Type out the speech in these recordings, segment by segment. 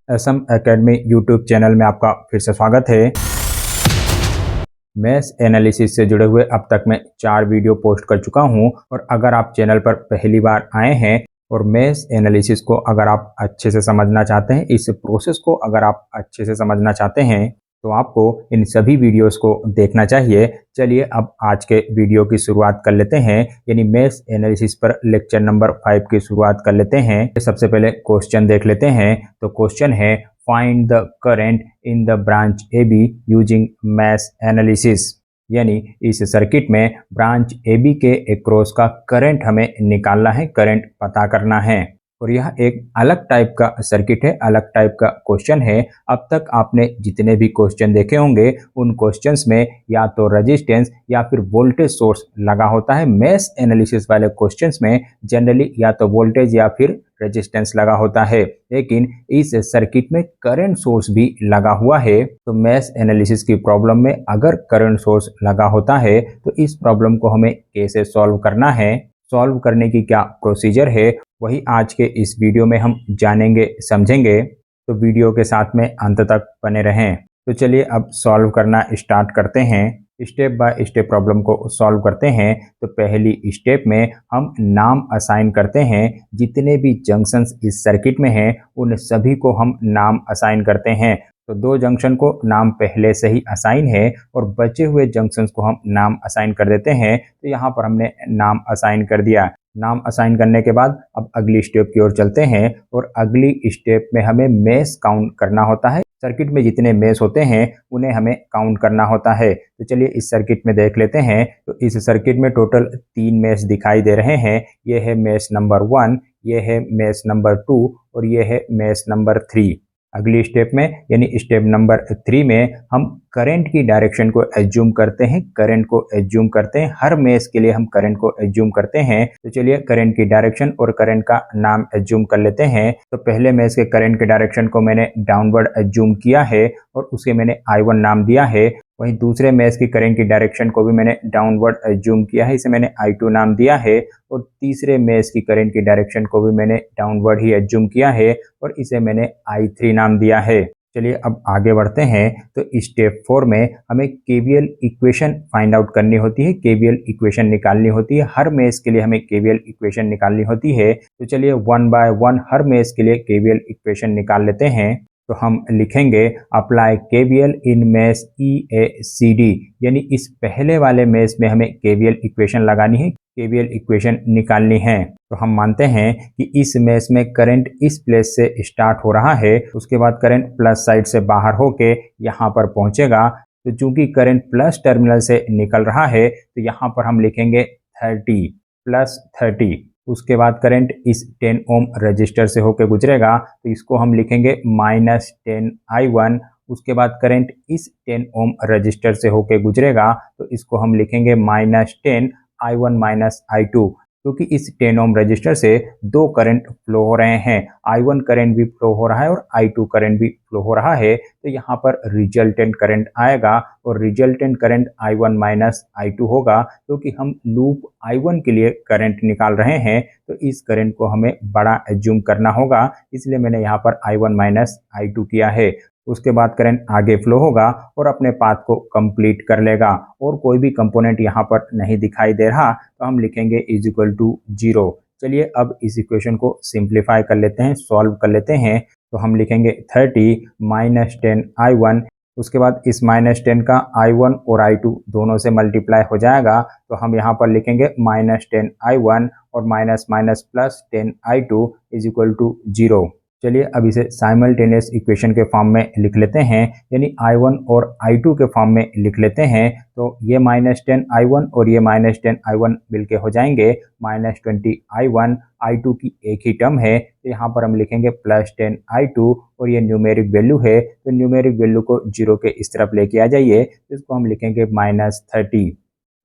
Assam academy YouTube channel में आपका फिर से स्वागत है। मैथ्स एनालिसिस से जुड़े हुए अब तक मैं 4 वीडियो पोस्ट कर चुका हूं और अगर आप चैनल पर पहली बार आए हैं और मैथ्स एनालिसिस को अगर आप अच्छे से समझना चाहते हैं, इस प्रोसेस को अगर आप अच्छे से समझना चाहते हैं तो आपको इन सभी वीडियोस को देखना चाहिए। चलिए अब आज के वीडियो की शुरुआत कर लेते हैं, यानी मैथ्स एनालिसिस पर लेक्चर नंबर 5 की शुरुआत कर लेते हैं। सबसे पहले क्वेश्चन देख लेते हैं। तो क्वेश्चन है find the current in the branch A be using maths analysis, यानी इस सर्किट में ब्रांच ए बी के अक्रॉस का करंट हमें निकालना है, करंट पता करना है। और यह एक अलग टाइप का सर्किट है, अलग टाइप का क्वेश्चन है। अब तक आपने जितने भी क्वेश्चन देखे होंगे उन क्वेश्चंस में या तो रेजिस्टेंस या फिर वोल्टेज सोर्स लगा होता है। मैथ्स एनालिसिस वाले क्वेश्चंस में जनरली या तो वोल्टेज या फिर रेजिस्टेंस लगा होता है, लेकिन इस सर्किट में करंट सोर्स भी लगा हुआ है। तो मैथ्स एनालिसिस की प्रॉब्लम में अगर करंट सोर्स लगा होता है तो इस प्रॉब्लम को हमें कैसे सॉल्व करना है, सॉल्व करने की क्या प्रोसीजर है, वही आज के इस वीडियो में हम जानेंगे समझेंगे। तो वीडियो के साथ में अंत तक बने रहें। तो चलिए अब सॉल्व करना स्टार्ट करते हैं। स्टेप बाय स्टेप प्रॉब्लम को सॉल्व करते हैं। तो पहली स्टेप में हम नाम असाइन करते हैं। जितने भी जंक्शंस इस सर्किट में हैं उन सभी को हम नाम असाइन करते हैं। तो 2 जंक्शन को नाम पहले से ही असाइन है और बचे हुए जंक्शंस को हम नाम असाइन कर देते हैं। तो यहाँ पर हमने नाम असाइन कर दिया। नाम असाइन करने के बाद अब अगली स्टेप की ओर चलते हैं और अगली स्टेप में हमें मेश काउंट करना होता है। सर्किट में जितने मेश होते हैं उन्हें हमें काउंट करना होता है। तो चलिए इस सर्किट में देख लेते हैं। तो इस सर्किट में टोटल 3 मेश दिखाई दे रहे हैं। ये है मेश नंबर 1, ये है मेश नंबर 2 और ये है मेश नंबर 3। अगली स्टेप में यानी स्टेप नंबर 3 में हम करंट की डायरेक्शन को एज्यूम करते हैं, करंट को एज्यूम करते हैं। हर मेश के लिए हम करंट को एज्यूम करते हैं। तो चलिए करंट की डायरेक्शन और करंट का नाम एज्यूम कर लेते हैं। तो पहले मेश के करंट की डायरेक्शन को मैंने डाउनवर्ड एज्यूम किया है और उसे मैंने I1 नाम दिया है। वहीं दूसरे मेश की करंट की डायरेक्शन को भी मैंने डाउनवर्ड एज्यूम किया है, इसे मैंने I2 नाम दिया है। और तीसरे मेश की करंट की डायरेक्शन को भी मैंने डाउनवर्ड ही एज्यूम किया है और इसे मैंने I3 नाम दिया है। चलिए अब आगे बढ़ते हैं। तो स्टेप 4 में हमें केवीएल इक्वेशन फाइंड आउट करनी होती है, केवीएल इक्वेशन निकालनी होती है। हर मेश के लिए हमें केवीएल इक्वेशन निकालनी होती है। तो चलिए 1 बाय 1 हर मेश के लिए केवीएल इक्वेशन निकाल लेते हैं। तो हम लिखेंगे अप्लाई केवीएल इन मेश EACD, यानी इस पहले वाले मेश में हमें केवीएल इक्वेशन लगानी है, केवीएल इक्वेशन निकालनी है। तो हम मानते हैं कि इस मेश में करंट इस प्लेस से स्टार्ट हो रहा है, उसके बाद करंट प्लस साइड से बाहर होके यहाँ पर पहुंचेगा। तो चूंकि करंट प्लस टर्मिनल से निकल रहा है तो यहाँ पर हम लिखेंगे 30 प्लस 30। उसके बाद करंट इस 10 ओम रजिस्टर से होकर गुजरेगा तो इसको हम लिखेंगे -10I1। उसके बाद करंट इस 10 ओम रजिस्टर से होकर गुजरेगा तो इसको हम लिखेंगे -10I1 -I2, क्योंकि इस 10 ओम रजिस्टर से 2 करंट फ्लो हो रहे हैं। I1 करंट भी फ्लो हो रहा है और I2 करंट भी फ्लो हो रहा है। तो यहाँ पर रिजल्टेंट करंट आएगा और रिजल्टेंट करंट I1 -I2 होगा, क्योंकि हम लूप I1 के लिए करंट निकाल रहे हैं। तो इस करंट को हमें बड़ा एज्यूम करना होगा, इसलिए मैंने यहाँ पर I1 -I2 किया है। उसके बाद करंट आगे फ्लो होगा और अपने पाथ को कंप्लीट कर लेगा और कोई भी कंपोनेंट यहाँ पर नहीं दिखाई दे रहा, तो हम लिखेंगे =0। चलिए अब इस इक्वेशन को सिंप्लीफाई कर लेते हैं, सॉल्व कर लेते हैं। तो हम लिखेंगे 30 -10I1। उसके बाद इस -10 का I1 और I2 दोनों से मल्टीप्लाई हो जाएगा, तो हम यहाँ पर लिखेंगे -10I1 और माइनस माइनस प्लस 10I2 =0। चलिए अब इसे साइमल्टेनियस इक्वेशन के फॉर्म में लिख लेते हैं, यानी I1 और I2 के फॉर्म में लिख लेते हैं। तो ये -10I1 और ये -10I1 मिलके हो जाएंगे -20I1। I2 की एक ही टर्म है, तो यहाँ पर हम लिखेंगे +10I2 और ये न्यूमेरिक वैल्यू है, तो न्यूमेरिक वैल्यू को 0 के इस तरफ लेके आ जाइए, इसको हम लिखेंगे -30।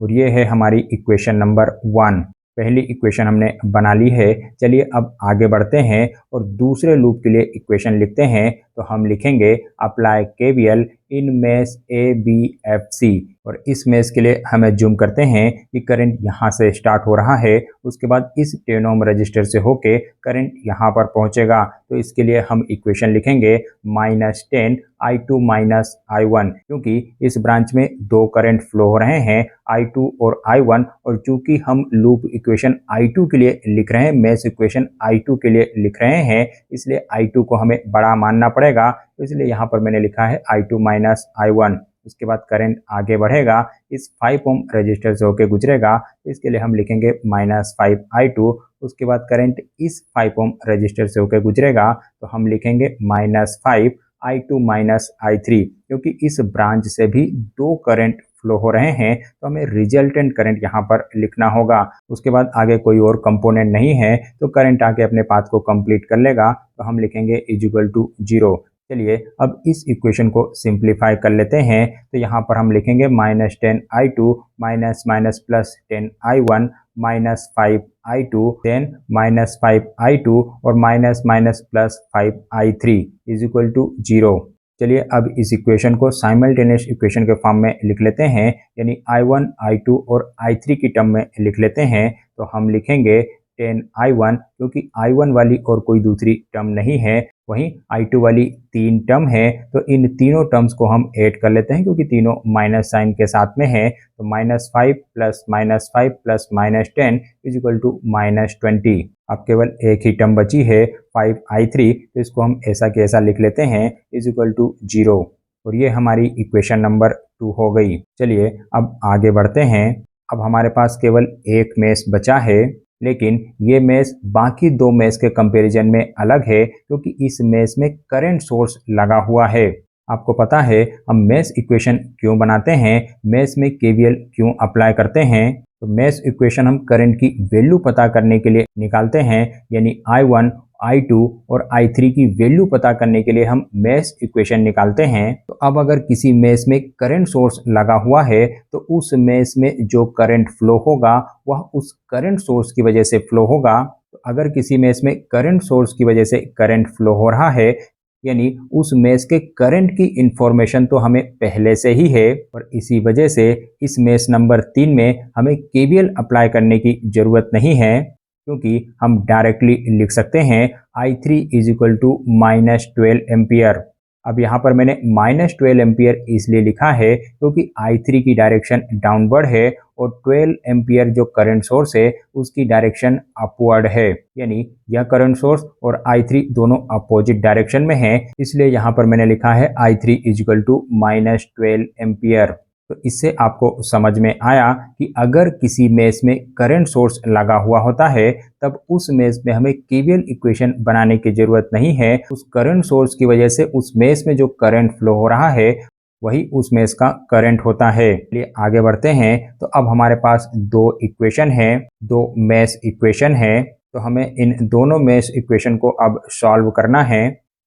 और ये है हमारी इक्वेशन नंबर 1। पहली इक्वेशन हमने बना ली है। चलिए अब आगे बढ़ते हैं और दूसरे लूप के लिए इक्वेशन लिखते हैं। तो हम लिखेंगे अप्लाई केवीएल इन मेश ABFC। और इस मेश के लिए हमें जूम करते हैं कि करंट यहाँ से स्टार्ट हो रहा है, उसके बाद इस 10 ओम रजिस्टर से होके करंट यहाँ पर पहुँचेगा। तो इसके लिए हम इक्वेशन लिखेंगे -10 I2 माइनस I1, क्योंकि इस ब्रांच में दो करंट फ्लो हो रहे हैं, I2 और I1, और चूंकि हम लूप इक्वेशन I2 के लिए लिख रहे हैं, मेश इक्वेशन I2 के लिए लिख रहे हैं, इसलिए I2 को हमें बड़ा मानना पड़ेगा। तो इसलिए यहाँ पर मैंने लिखा है I2 माइनस I1। उसके बाद करंट आगे बढ़ेगा, इस 5 ओम रजिस्टर से होकर गुजरेगा, इसके लिए हम लिखेंगे -5I2। उसके बाद करंट इस 5 ओम रजिस्टर से होकर गुजरेगा, तो हम लिखेंगे -5I2 माइनस I3, क्योंकि इस ब्रांच से भी दो करंट फ्लो हो रहे हैं, तो हमें रिजल्टेंट करंट यहाँ पर लिखना होगा। उसके बाद आगे कोई और कंपोनेंट नहीं है, तो करंट आके अपने पाथ को कंप्लीट कर लेगा, तो हम लिखेंगे =0। चलिए अब इस इक्वेशन को सिंप्लीफाई कर लेते हैं। तो यहाँ पर हम लिखेंगे -10I2 minus minus plus 10I1 -5I2, then -5I2 और माइनस माइनस प्लस 5I3 =0। चलिए अब इस इक्वेशन को साइमल्टेनियस इक्वेशन के फॉर्म में लिख लेते हैं, यानी I1, I2 और I3 की टर्म में लिख लेते हैं। तो हम लिखेंगे 10I1, क्योंकि I1 वाली और कोई दूसरी टर्म नहीं है, वहीं I2 वाली 3 टर्म है, तो इन तीनों टर्म्स को हम ऐड कर लेते हैं, क्योंकि तीनों माइनस साइन के साथ में है। तो -5 प्लस -5 प्लस -10 =-20। अब केवल एक ही टर्म बची है 5I3, तो इसको हम ऐसा के ऐसा लिख लेते हैं =0। और ये हमारी इक्वेशन नंबर 2 हो गई। चलिए अब आगे बढ़ते हैं। अब हमारे पास केवल एक मेश बचा है, लेकिन ये मेश बाकी दो मेश के कंपैरिजन में अलग है, क्योंकि इस मेश में करंट सोर्स लगा हुआ है। आपको पता है हम मेश इक्वेशन क्यों बनाते हैं, मेश में KVL क्यों अप्लाई करते हैं। तो मेश इक्वेशन हम करंट की वैल्यू पता करने के लिए निकालते हैं, यानी I1, I2 और I3 की वैल्यू पता करने के लिए हम मेश इक्वेशन निकालते हैं। तो अब अगर किसी मेश में करंट सोर्स लगा हुआ है, तो उस मेश में जो करंट फ्लो होगा वह उस करंट सोर्स की वजह से फ्लो होगा। तो अगर किसी मेश में करंट सोर्स की वजह से करंट फ्लो हो रहा है, यानी उस मेश के करंट की इंफॉर्मेशन तो हमें पहले से ही है, और इसी वजह से इस मेश नंबर 3 में हमें KVL अप्लाई करने की जरूरत नहीं है, क्योंकि हम डायरेक्टली लिख सकते हैं I3 -12 एम्पियर। अब यहाँ पर मैंने -12 एम्पियर इसलिए लिखा है क्योंकि I3 की डायरेक्शन डाउनवर्ड है और 12 एम्पियर जो करंट सोर्स है उसकी डायरेक्शन अपवर्ड है, यानी यह करंट सोर्स और I3 दोनों अपोजिट डायरेक्शन में हैं, इसलिए यहाँ पर मैंने लिखा है I3 -12 एम्पियर। तो इससे आपको समझ में आया कि अगर किसी मेश में करंट सोर्स लगा हुआ होता है, तब उस मेश में हमें KVL इक्वेशन बनाने की जरूरत नहीं है। उस करंट सोर्स की वजह से उस मेश में जो करंट फ्लो हो रहा है वही उस मेश का करंट होता है। चलिए आगे बढ़ते हैं। तो अब हमारे पास दो इक्वेशन है, दो मेश इक्वेशन है, तो हमें इन दोनों मेश इक्वेशन को अब सॉल्व करना है,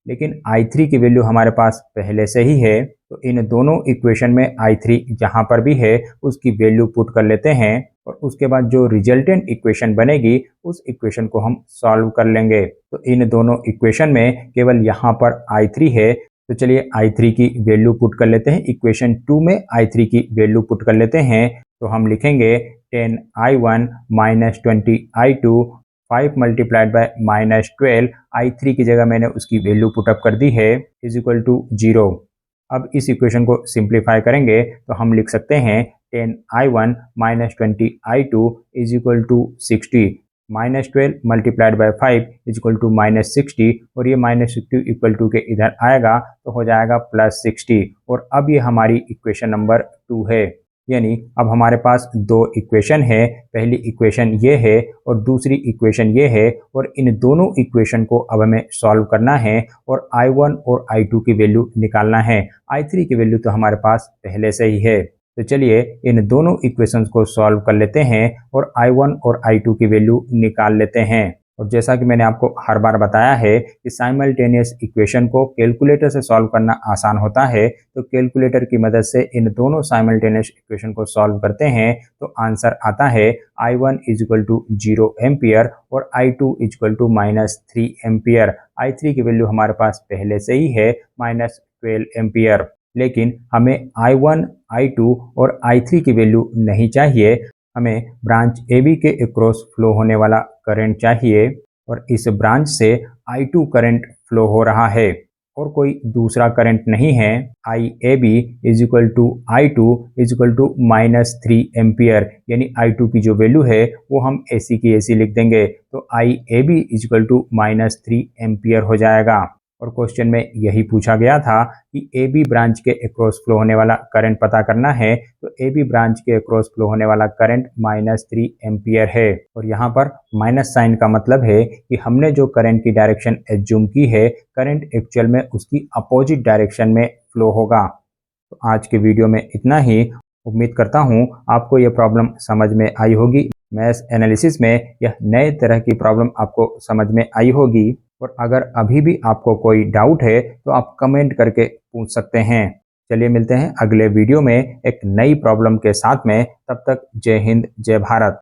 लेकिन I3 की वैल्यू हमारे पास पहले से ही है, तो इन दोनों इक्वेशन में I3 जहाँ पर भी है उसकी वैल्यू पुट कर लेते हैं, और उसके बाद जो रिजल्टेंट इक्वेशन बनेगी उस इक्वेशन को हम सॉल्व कर लेंगे। तो इन दोनों इक्वेशन में केवल यहाँ पर I3 है, तो चलिए I3 की वैल्यू पुट कर लेते हैं। इक्वेशन 2 में I3 की वैल्यू पुट कर लेते हैं, तो हम लिखेंगे 10I1 -20I2, 5 multiplied by -12, I3 की जगह मैंने उसकी वैल्यू पुटअप कर दी है =0। अब इस इक्वेशन को सिंप्लीफाई करेंगे तो हम लिख सकते हैं 10I1 -20I2 =60, -12 मल्टीप्लाइड बाय 5 -60, और ये -60 =2 के इधर आएगा तो हो जाएगा +60। और अब ये हमारी इक्वेशन नंबर 2 है, यानी अब हमारे पास दो इक्वेशन है, पहली इक्वेशन ये है और दूसरी इक्वेशन ये है, और इन दोनों इक्वेशन को अब हमें सॉल्व करना है और I1 और I2 की वैल्यू निकालना है। I3 की वैल्यू तो हमारे पास पहले से ही है, तो चलिए इन दोनों इक्वेशंस को सॉल्व कर लेते हैं और I1 और I2 की वैल्यू निकाल लेते हैं। और जैसा कि मैंने आपको हर बार बताया है कि साइमल्टेनियस इक्वेशन को कैलकुलेटर से सॉल्व करना आसान होता है, तो कैलकुलेटर की मदद से इन दोनों साइमल्टेनियस इक्वेशन को सॉल्व करते हैं तो आंसर आता है I1 =0 एम्पियर और I2 -3 एम्पियर। I3 की वैल्यू हमारे पास पहले से ही है -12 एम्पियर। लेकिन हमें I1, I2 और I3 की वैल्यू नहीं चाहिए। हमें ब्रांच AB के अक्रॉस फ्लो होने वाला करंट चाहिए और इस ब्रांच से I2 करंट फ्लो हो रहा है और कोई दूसरा करंट नहीं है। IAB is equal to I2 is equal to -3 ampere, यानी I2 की जो वैल्यू है वो हम ऐसी की ऐसी लिख देंगे, तो IAB is equal to -3 ampere हो जाएगा। और क्वेश्चन में यही पूछा गया था कि AB ब्रांच के अक्रॉस फ्लो होने वाला करंट पता करना है, तो AB ब्रांच के अक्रॉस फ्लो होने वाला करंट -3 एम्पियर है। और यहाँ पर माइनस साइन का मतलब है कि हमने जो करंट की डायरेक्शन एज्यूम की है, करंट एक्चुअल में उसकी अपोजिट डायरेक्शन में फ्लो होगा। तो आज के वीडियो में इतना ही। उम्मीद करता हूँ आपको ये प्रॉब्लम समझ में आई होगी। मैथ्स एनालिसिस में यह नए तरह की प्रॉब्लम आपको समझ में आई होगी। और अगर अभी भी आपको कोई डाउट है तो आप कमेंट करके पूछ सकते हैं। चलिए मिलते हैं अगले वीडियो में एक नई प्रॉब्लम के साथ में। तब तक जय हिंद, जय भारत।